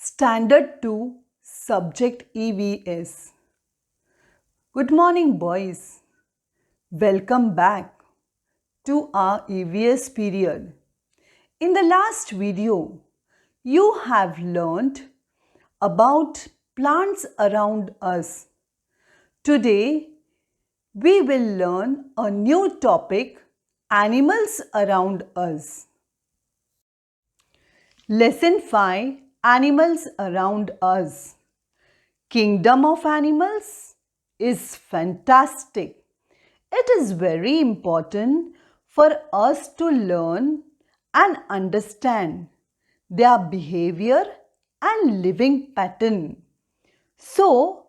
Standard 2 Subject EVS. Good morning, boys. Welcome back to our EVS period. In the last video, you have learned about plants around us. Today, we will learn a new topic, animals around us. Lesson 5, Animals around us. Kingdom of animals is fantastic. It is very important for us to learn and understand their behavior and living pattern. So,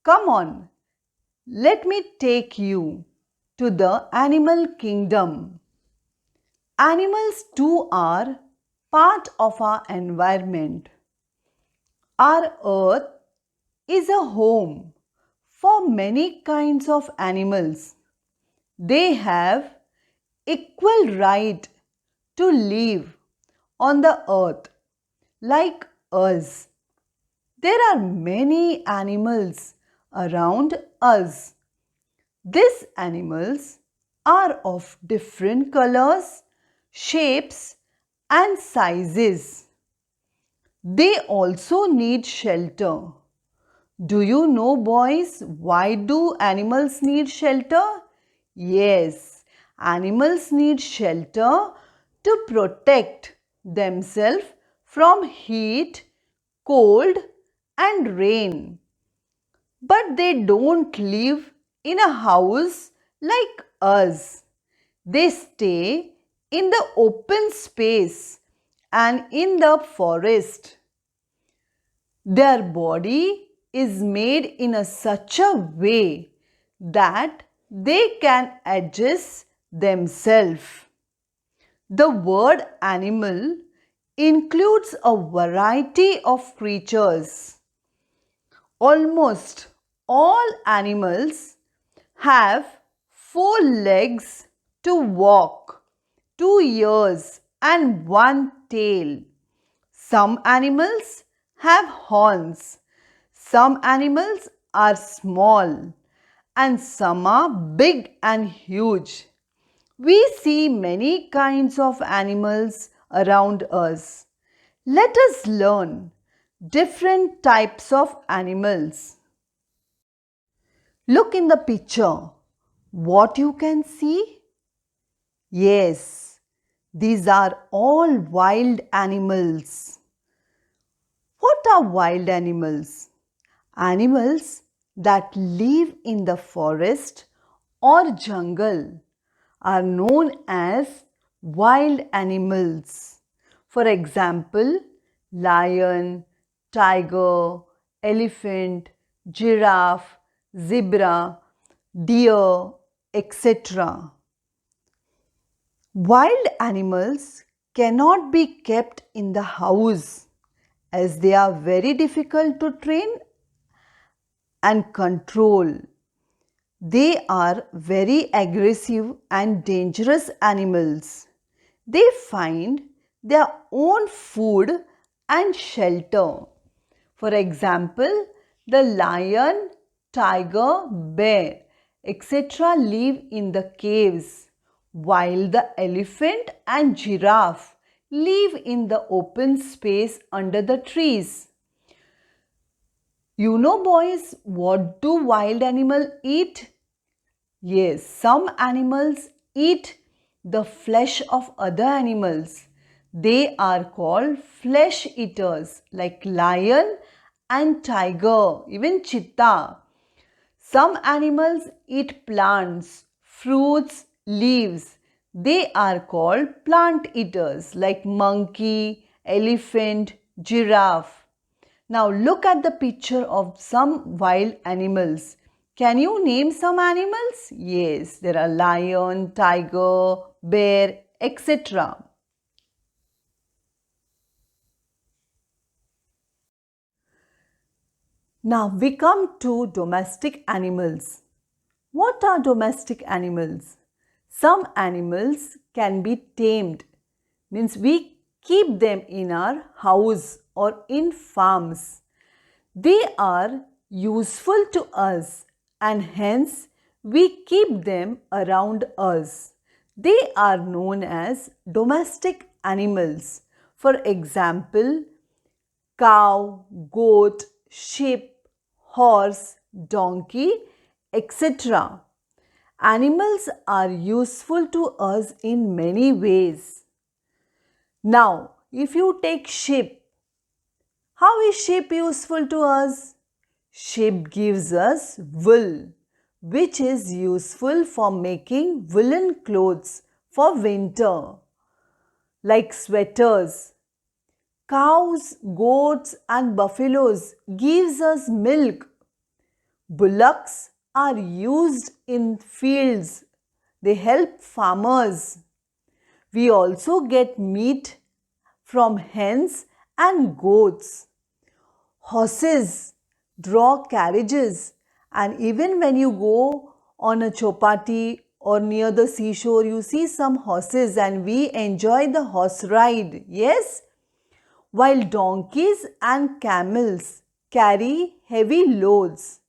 come on, let me take you to the animal kingdom. Animals too are part of our environment. Our earth is a home for many kinds of animals. They have equal right to live on the earth like us. There are many animals around us. These animals are of different colors, shapes, and sizes. They also need shelter. Do you know, boys, why do animals need shelter? Yes, animals need shelter to protect themselves from heat, cold, and rain. But they don't live in a house like us. They stay in the open space and in the forest. Their body is made in such a way that they can adjust themselves. The word animal includes a variety of creatures. Almost all animals have 4 legs to walk, 2 ears and 1 tail. Some animals have horns. Some animals are small and some are big and huge. We see many kinds of animals around us. Let us learn different types of animals. Look in the picture. What you can see? Yes, these are all wild animals. What are wild animals? Animals that live in the forest or jungle are known as wild animals. For example, lion, tiger, elephant, giraffe, zebra, deer, etc. Wild animals cannot be kept in the house as they are very difficult to train and control. They are very aggressive and dangerous animals. They find their own food and shelter. For example, the lion, tiger, bear, etc. live in the caves, while the elephant and giraffe live in the open space under the trees. You know, boys, what do wild animals eat? Yes, some animals eat the flesh of other animals. They are called flesh eaters like lion and tiger, even cheetah. Some animals eat plants, fruits, leaves. They are called plant eaters like monkey, elephant, giraffe. Now look at the picture of some wild animals. Can you name some animals? Yes, there are lion, tiger, bear, etc. Now we come to domestic animals. What are domestic animals? Some animals can be tamed, means we keep them in our house or in farms. They are useful to us and hence we keep them around us. They are known as domestic animals. For example, cow, goat, sheep, horse, donkey, etc. Animals are useful to us in many ways. Now, if you take sheep, how is sheep useful to us? Sheep gives us wool, which is useful for making woolen clothes for winter, like sweaters. Cows, goats and buffaloes gives us milk. Bullocks are used in fields. They help farmers. We also get meat from hens and goats. Horses draw carriages, and even when you go on a chopati or near the seashore, you see some horses and we enjoy the horse ride. Yes? While donkeys and camels carry heavy loads.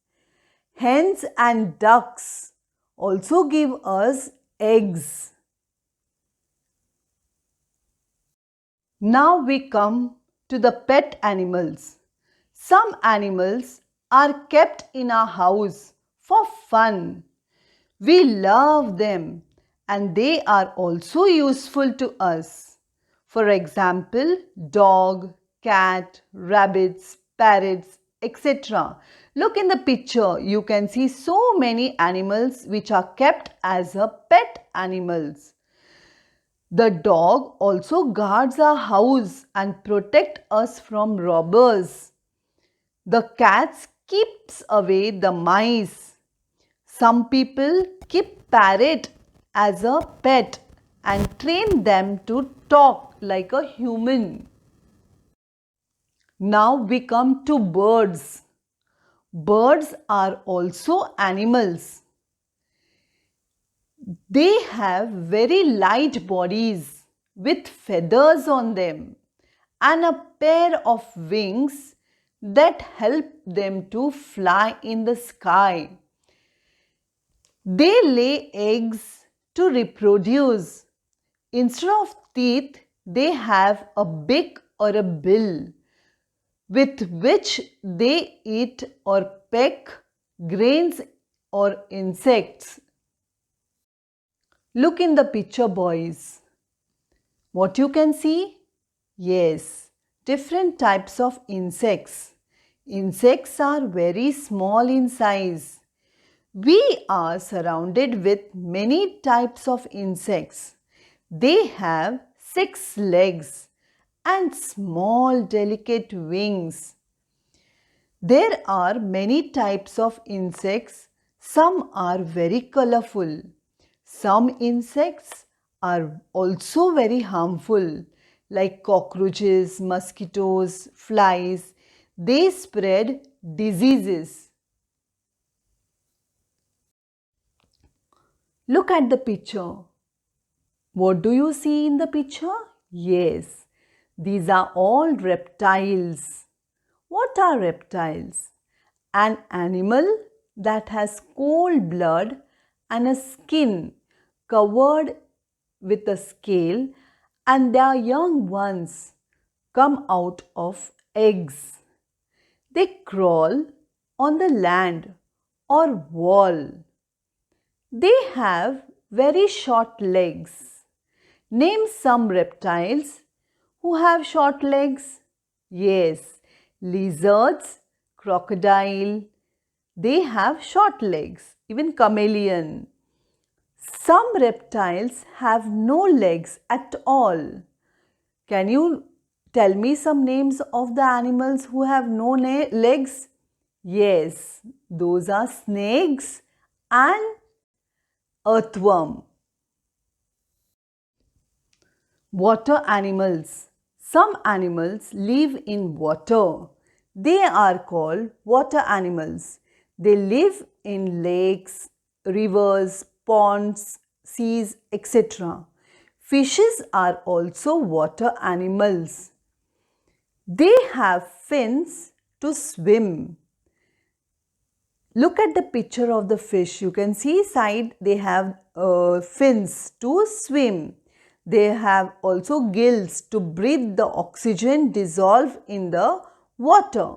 Hens and ducks also give us eggs. Now we come to the pet animals. Some animals are kept in our house for fun. We love them and they are also useful to us. For example, dog, cat, rabbits, parrots, etc. Look in the picture, you can see so many animals which are kept as a pet animals. The dog also guards our house and protects us from robbers. The cat keeps away the mice. Some people keep parrot as a pet and train them to talk like a human. Now we come to birds. Birds are also animals. They have very light bodies with feathers on them and a pair of wings that help them to fly in the sky. They lay eggs to reproduce. Instead of teeth, they have a beak or a bill with which they eat or peck grains or insects. Look in the picture, boys. What you can see? Yes, different types of insects. Insects are very small in size. We are surrounded with many types of insects. They have 6 legs and small delicate wings. There are many types of insects. Some are very colorful. Some insects are also very harmful, like cockroaches, mosquitoes, flies. They spread diseases. Look at the picture. What do you see in the picture? Yes, these are all reptiles. What are reptiles? An animal that has cold blood and a skin covered with a scale, and their young ones come out of eggs. They crawl on the land or wall. They have very short legs. Name some reptiles who have short legs. Yes, lizards, crocodile, they have short legs. Even chameleon. Some reptiles have no legs at all. Can you tell me some names of the animals who have no legs? Yes, those are snakes and earthworm. Water animals. Some animals live in water. They are called water animals. They live in lakes, rivers, ponds, seas, etc. Fishes are also water animals. They have fins to swim. Look at the picture of the fish. You can see side they have fins to swim. They have also gills to breathe the oxygen dissolved in the water.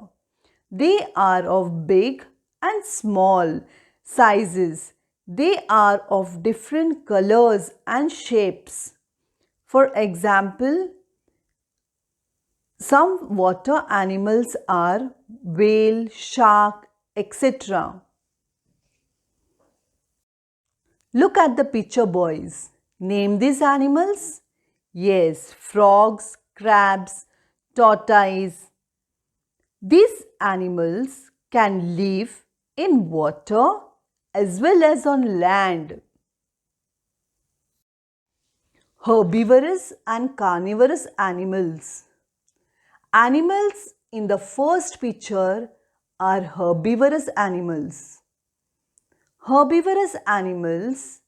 They are of big and small sizes. They are of different colors and shapes. For example, some water animals are whale, shark, etc. Look at the picture, boys. Name these animals. Yes, frogs, crabs, tortoise. These animals can live in water as well as on land. Herbivorous and carnivorous animals. Animals in the first picture are herbivorous animals. Herbivorous animals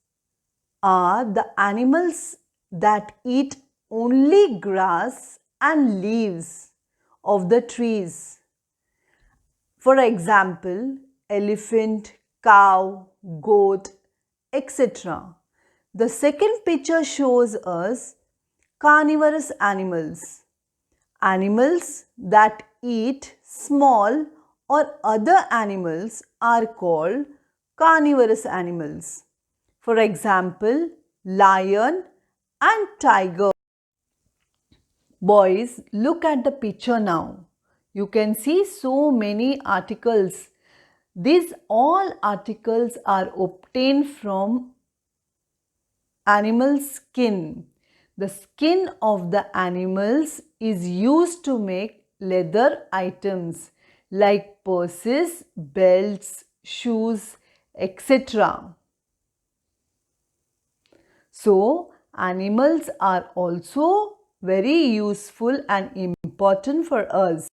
are the animals that eat only grass and leaves of the trees. For example, elephant, cow, goat, etc. The second picture shows us carnivorous animals. Animals that eat small or other animals are called carnivorous animals. For example, lion and tiger. Boys, look at the picture now. You can see so many articles. These all articles are obtained from animal skin. The skin of the animals is used to make leather items like purses, belts, shoes, etc. So, animals are also very useful and important for us.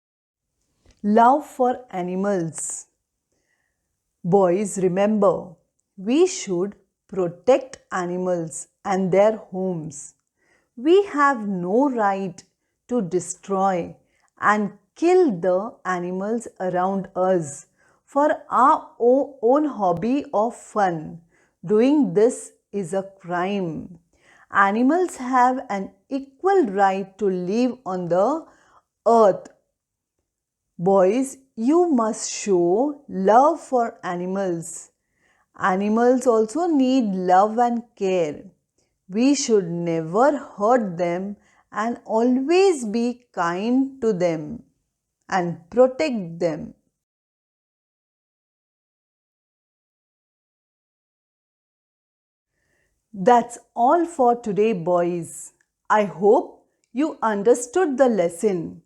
Love for animals. Boys, remember, we should protect animals and their homes. We have no right to destroy and kill the animals around us for our own hobby or fun. Doing this is a crime. Animals have an equal right to live on the earth. Boys, you must show love for animals. Animals also need love and care. We should never hurt them and always be kind to them and protect them. That's all for today, boys. I hope you understood the lesson.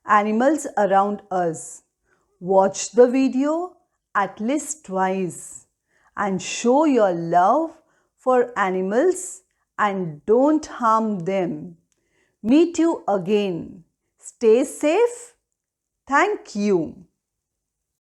Animals around us. Watch the video at least twice and show your love for animals and don't harm them. Meet you again. Stay safe. Thank you.